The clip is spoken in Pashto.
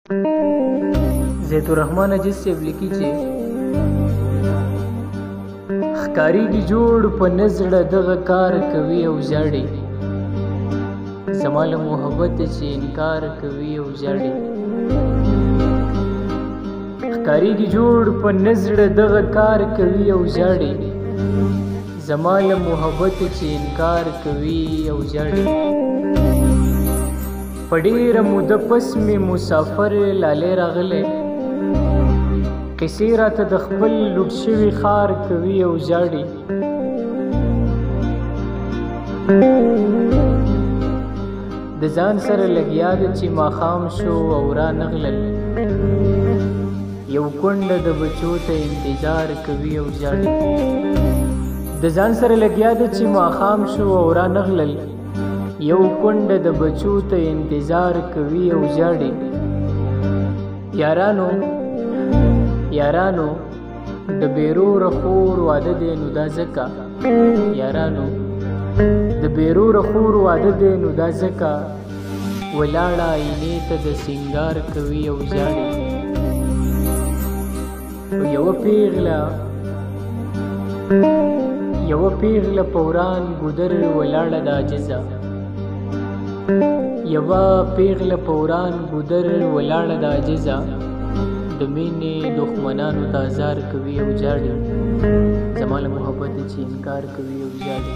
زید الرحمن عجیز صاحب لیکي چې ښکارېږي جوړ په نزړه دغه کار کوي او ژاړي زما له محبت چې انکار کوي او ژاړي ښکارېږي جوړ په نزړه دغه کار کوي او ژاړي زما له محبت چې انکار کوي او ژاړي په ډېره موده پس مې مسافر لالی راغلی قصې راته د خپل لوټ شوي ښار کوي او ژاړي د ځان سره لګیا ده چې ماښام شو او را نغلل یو کونډه د بچو ته انتظار کوي او ژاړي د ځان سره لګیا ده چې ماښام شو او را نغلل یو کونډه د بچو ته انتظار کوي او ژاړي یارانو د بیروره خور واده دی نو دا ځکه یارانو د بیروره خور واده دی نو دا ځکه ولاړه آینې ته د سینګار کوي او ژاړي یوه پیغله په وران ګودر ولاړه د عاجزه یوه پیغله په وران ګودر ولاړه د عاجزه د مینې دښمنانو ته ازار کوي او ژاړي زما له محبت چې انکار کوي او ژاړي